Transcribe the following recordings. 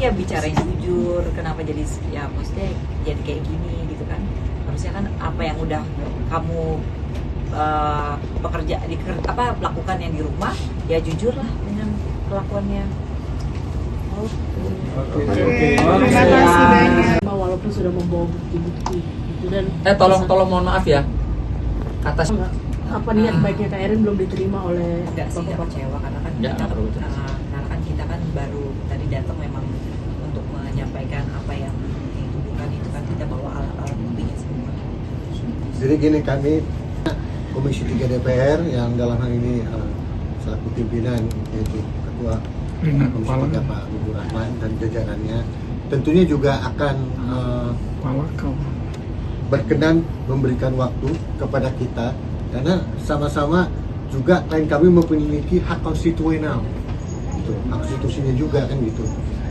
ya bicara yang jujur, kenapa jadi ya maksudnya jadi kayak gini gitu kan. Harusnya kan apa yang udah kamu lakukan yang di rumah ya jujur lah dengan kelakuannya. Oke. Terima kasih banyak. Walaupun sudah membawa bukti-bukti gitu dan tolong mohon maaf ya. Atas apa niat baiknya Kak Erin belum diterima oleh Enggak sih, nggak kecewa karena kan Ya, kita, nggak perlu cemas. karena kan kita kan baru tadi datang memang untuk menyampaikan apa yang dituduhkan itu kan kita bawa alat-alat buktinya semua. Jadi gini, kami Komisi 3 DPR yang dalam hal ini selaku pimpinan yaitu Ketua Komisi 3 Pak Bubur Rahman dan jajarannya tentunya juga akan berkenan memberikan waktu kepada kita karena sama-sama juga klien kami memiliki hak konstitusional, itu hak konstitusinya juga kan gitu.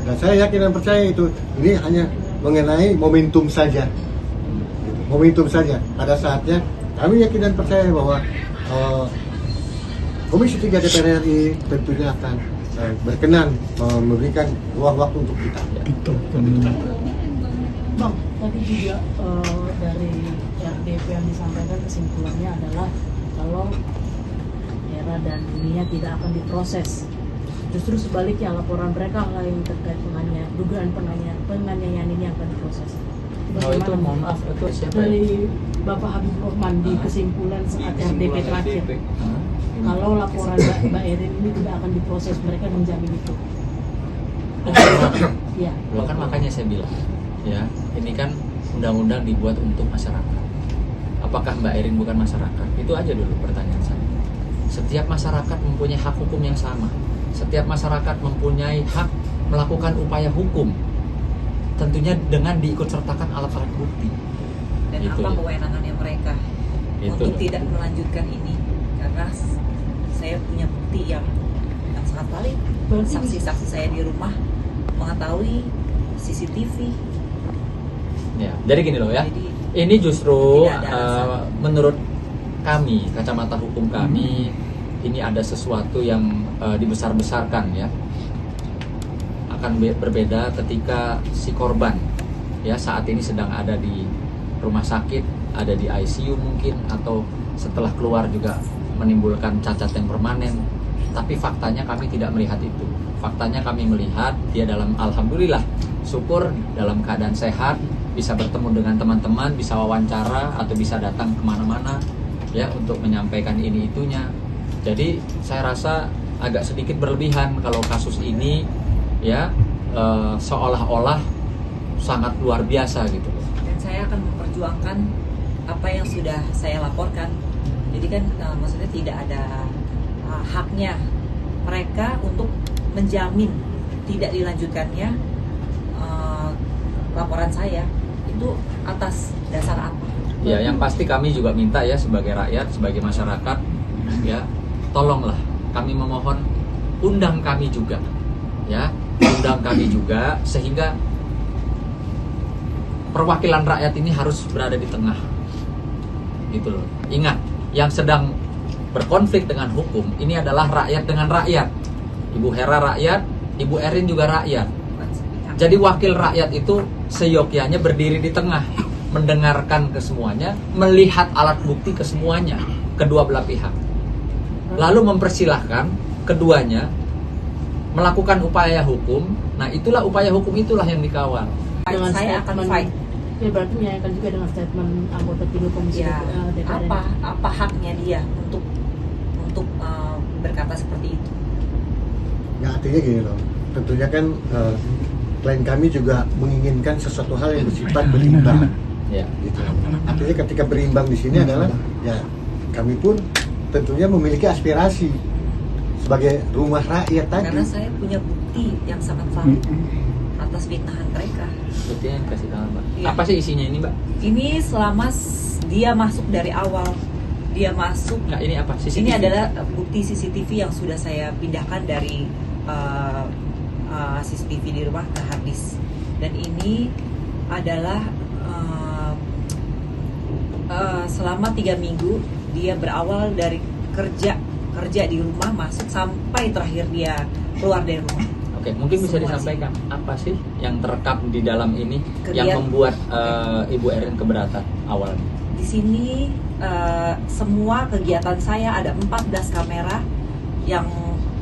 Dan saya yakin dan percaya itu ini hanya mengenai momentum saja, gitu. Momentum saja. Pada saatnya kami yakin dan percaya bahwa Komisi 3 DPR RI tentunya akan berkenan memberikan ruang waktu untuk kita. Bang, tadi juga dari RDP yang disampaikan kesimpulannya adalah kalau Hera dan Nia tidak akan diproses. Justru sebaliknya laporan mereka yang terkait dugaan penganiayaan ini akan diproses. Oh itu mohon maaf, itu siapa ya? Dari Bapak Habib Rahman di kesimpulan saat RDP terakhir. Kalau laporan Mbak Erin ini tidak akan diproses, mereka menjamin itu. Ya. Loh kan makanya saya bilang, ya ini kan undang-undang dibuat untuk masyarakat. Apakah Mbak Erin bukan masyarakat? Itu aja dulu pertanyaan saya. Setiap masyarakat mempunyai hak hukum yang sama. Setiap masyarakat mempunyai hak melakukan upaya hukum. Tentunya dengan diikutsertakan alat-alat bukti. Dan Itu. apa kewenangannya mereka Itu. untuk tidak melanjutkan ini karena saya punya bukti yang sangat valid. Saksi-saksi saya di rumah mengetahui CCTV. Ya, jadi gini loh ya. Jadi Ini justru tidak ada alasan. menurut kami, kacamata hukum kami, ini ada sesuatu yang dibesar-besarkan ya. Akan berbeda ketika si korban ya saat ini sedang ada di rumah sakit, ada di ICU mungkin, atau setelah keluar juga menimbulkan cacat yang permanen. Tapi faktanya kami tidak melihat itu. Faktanya kami melihat dia dalam, alhamdulillah, syukur dalam keadaan sehat, bisa bertemu dengan teman-teman, bisa wawancara atau bisa datang kemana-mana ya untuk menyampaikan ini itunya. Jadi saya rasa agak sedikit berlebihan kalau kasus ini ya seolah-olah sangat luar biasa gitu. dan saya akan memperjuangkan apa yang sudah saya laporkan. Jadi kan maksudnya tidak ada haknya mereka untuk menjamin tidak dilanjutkannya laporan saya itu atas dasar apa? Ya, yang pasti kami juga minta ya sebagai rakyat, sebagai masyarakat ya, tolonglah kami memohon undang kami juga ya, undang kami juga sehingga perwakilan rakyat ini harus berada di tengah. Gitu loh. Ingat, yang sedang berkonflik dengan hukum ini adalah rakyat dengan rakyat. Ibu Hera rakyat, Ibu Erin juga rakyat. Jadi wakil rakyat itu seyogyanya berdiri di tengah, mendengarkan ke semuanya, melihat alat bukti ke semuanya, kedua belah pihak. Lalu mempersilahkan keduanya melakukan upaya hukum. Nah, itulah upaya hukum itulah yang dikawal. Saya akan fight. Ya berarti menyayangkan juga dengan statement anggota 3 Komisi Ya, DPR. apa haknya dia untuk berkata seperti itu? Ya artinya gini loh, tentunya kan klien kami juga menginginkan sesuatu hal yang bersifat berimbang. Ya. Gitu. Artinya ketika berimbang di sini adalah ya kami pun tentunya memiliki aspirasi sebagai rumah rakyat tadi. Karena saya punya bukti yang sangat valid atas fitnahan mereka. Buktinya yang kasih tahu, Mbak. Iya. Apa sih isinya ini, Mbak? Ini selama dia masuk dari awal, dia masuk. Nggak, ini apa? CCTV? Ini adalah bukti CCTV yang sudah saya pindahkan dari CCTV di rumah ke hard disk. Dan ini adalah selama 3 minggu dia berawal dari kerja di rumah masuk sampai terakhir dia keluar dari rumah. Oke, mungkin bisa Semua disampaikan apa sih yang terekam di dalam ini Kegiatan. yang membuat Ibu Erin keberatan awalnya? Di sini semua kegiatan saya ada 14 kamera yang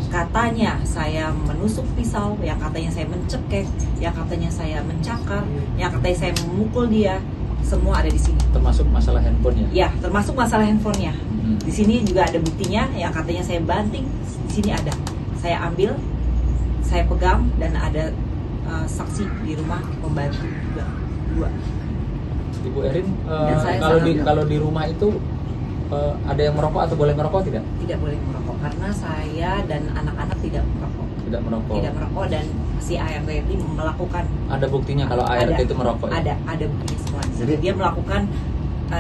katanya saya menusuk pisau, yang katanya saya mencekek, yang katanya saya mencakar, yang katanya saya memukul dia, semua ada di sini. Termasuk masalah handphonenya. Ya, termasuk masalah handphonenya. Hmm. Di sini juga ada buktinya, yang katanya saya banting, di sini ada. Saya ambil, saya pegang, dan ada saksi di rumah pembantu juga, 2. Ibu Erin, Dan saya kalau di rumah itu ada yang merokok atau boleh merokok tidak? Tidak boleh merokok karena saya dan anak-anak tidak merokok. Tidak merokok. Tidak merokok, dan si ART ini melakukan. Ada buktinya kalau ART itu merokok. Ya? Ada buktinya semua. Jadi- Dia melakukan,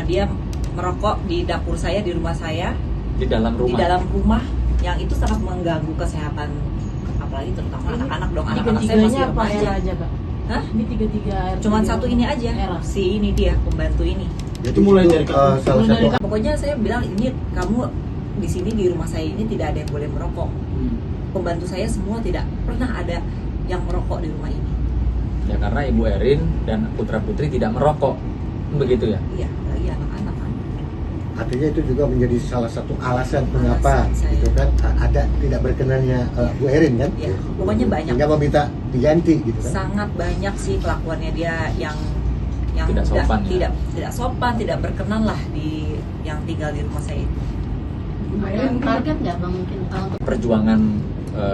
dia merokok di dapur saya, di rumah saya, Di dalam di rumah. dalam rumah, yang itu sangat mengganggu kesehatan, apalagi terutama anak-anak dong. Anak-anak saya masih Tiga-tiganya apa remaja. era aja kak? Hah? Ini tiga-tiga era. Cuman satu ini aja, Era. si ini dia pembantu ini. Jadi mulai itu, dari kapan? salah Mulai satu dari Pokoknya saya bilang, ini kamu di sini di rumah saya ini tidak ada yang boleh merokok. Pembantu saya semua tidak pernah ada yang merokok di rumah ini. Ya karena Ibu Erin dan putra-putri tidak merokok. Begitu ya? Iya, lagi anak-anak kan. artinya itu juga menjadi salah satu alasan mengapa Alasan saya. gitu kan ada tidak berkenannya Bu Erin kan. Ya, pokoknya banyak. Sehingga meminta diganti gitu kan. Sangat banyak sih kelakuannya dia yang Tidak sopan, ya? tidak sopan, tidak berkenan lah di yang tinggal di rumah saya itu. Ada target nggak bang mungkin untuk Perjuangan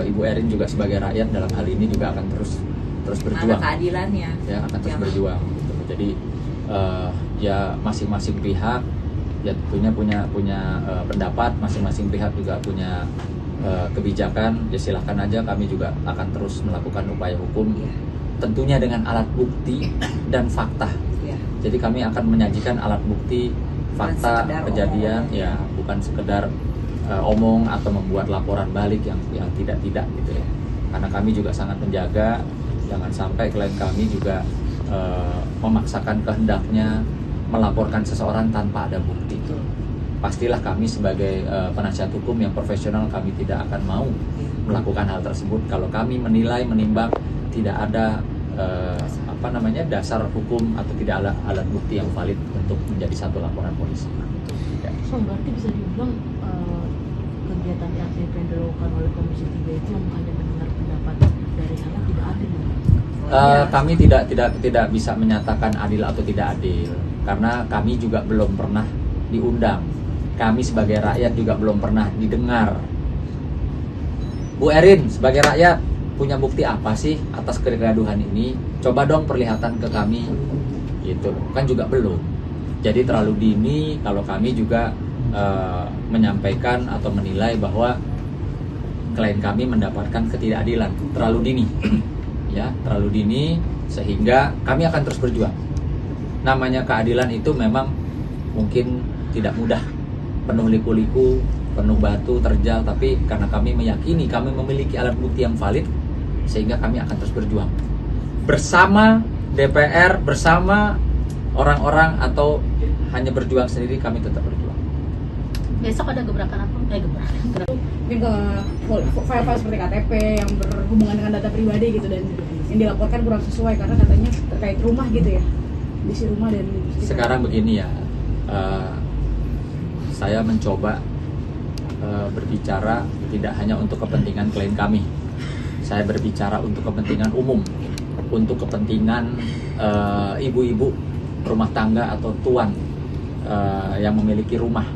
Ibu Erin juga sebagai rakyat dalam hal ini juga akan terus Mana berjuang. keadilannya? Ya akan terus Yang- berjuang. Gitu. Jadi ya masing-masing pihak ya tentunya punya pendapat, masing-masing pihak juga punya kebijakan. Ya silahkan aja, kami juga akan terus melakukan upaya hukum. Iya, Tentunya dengan alat bukti dan fakta. iya. Jadi kami akan menyajikan alat bukti, fakta, sekedar kejadian, omong. ya bukan sekedar omong atau membuat laporan balik yang tidak gitu ya. Karena kami juga sangat menjaga jangan sampai klien kami juga memaksakan kehendaknya melaporkan seseorang tanpa ada bukti. Betul. Pastilah kami sebagai penasihat hukum yang profesional, kami tidak akan mau Iya. melakukan hal tersebut kalau kami menilai, menimbang tidak ada dasar hukum atau tidak ada alat bukti yang valid untuk menjadi satu laporan polisi. Ya. so berarti bisa dibilang kegiatan RTP yang dilakukan oleh Komisi 3 itu yang hanya mendengar pendapat dari rakyat tidak adil ya? Iya. Kami tidak bisa menyatakan adil atau tidak adil karena kami juga belum pernah diundang. Kami sebagai rakyat juga belum pernah didengar. Bu Erin sebagai rakyat punya bukti apa sih atas kegaduhan ini? Coba dong perlihatkan ke kami. Gitu. Kan juga belum. Jadi terlalu dini kalau kami juga menyampaikan atau menilai bahwa klien kami mendapatkan ketidakadilan. Terlalu dini. Ya, terlalu dini sehingga kami akan terus berjuang. Namanya keadilan itu memang mungkin tidak mudah, penuh liku-liku, penuh batu, terjal, tapi karena kami meyakini kami memiliki alat bukti yang valid sehingga kami akan terus berjuang bersama DPR, bersama orang-orang, atau hanya berjuang sendiri, kami tetap berjuang. Besok ada gebrakan apa? Gebrakan. mungkin ke file-file seperti KTP yang berhubungan dengan data pribadi gitu dan yang dilaporkan kurang sesuai karena katanya terkait rumah gitu ya, isi rumah dan Sekarang begini ya, saya mencoba berbicara tidak hanya untuk kepentingan klien kami. Saya berbicara untuk kepentingan umum, untuk kepentingan ibu-ibu rumah tangga atau tuan yang memiliki rumah.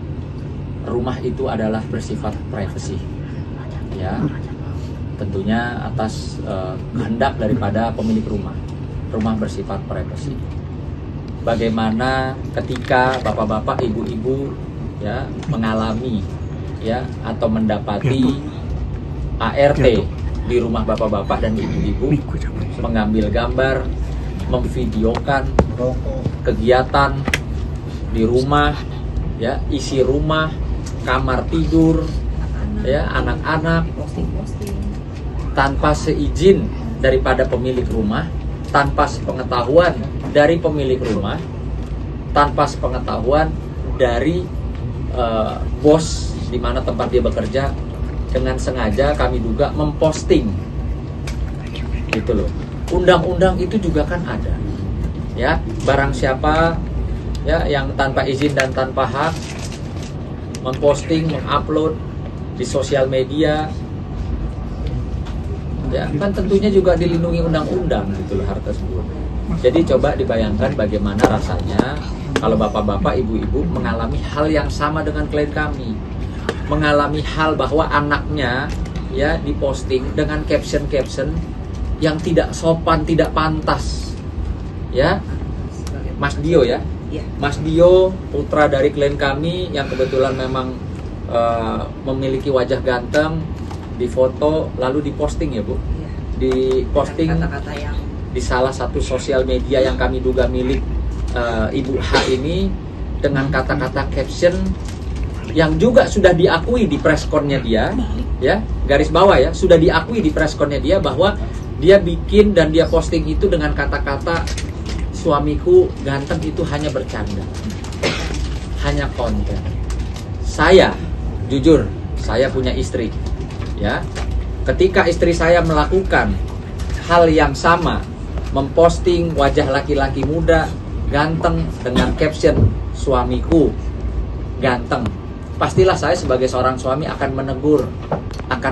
Rumah itu adalah bersifat privasi, ya. Tentunya atas kehendak daripada pemilik rumah. Rumah bersifat privasi. Bagaimana ketika bapak-bapak, ibu-ibu ya mengalami ya atau mendapati ART di rumah bapak-bapak dan ibu-ibu mengambil gambar, memvideokan Rokok. kegiatan di rumah, ya isi rumah, kamar tidur, ya anak-anak Posting. tanpa seizin daripada pemilik rumah, tanpa sepengetahuan dari pemilik rumah, tanpa sepengetahuan dari bos di mana tempat dia bekerja, dengan sengaja kami duga memposting gitu loh. Undang-undang itu juga kan ada, ya. Barang siapa ya yang tanpa izin dan tanpa hak memposting, mengupload di sosial media, ya kan tentunya juga dilindungi undang-undang gitu loh hal tersebut. Jadi coba dibayangkan bagaimana rasanya kalau bapak-bapak, ibu-ibu mengalami hal yang sama dengan klien kami, mengalami hal bahwa anaknya ya diposting dengan caption-caption yang tidak sopan, tidak pantas, ya. Mas Dio ya, Iya. Mas Dio putra dari klien kami yang kebetulan memang memiliki wajah ganteng, difoto lalu diposting ya Bu, Iya. diposting Kata-kata yang di salah satu sosial media yang kami duga milik Ibu H ini dengan kata-kata caption yang juga sudah diakui di pressconnya dia, ya, garis bawah ya, sudah diakui di pressconnya dia bahwa dia bikin dan dia posting itu dengan kata-kata suamiku ganteng itu hanya bercanda, hanya konten. Saya jujur, saya punya istri, ya. Ketika istri saya melakukan hal yang sama, memposting wajah laki-laki muda ganteng dengan caption suamiku ganteng, pastilah saya sebagai seorang suami akan menegur, akan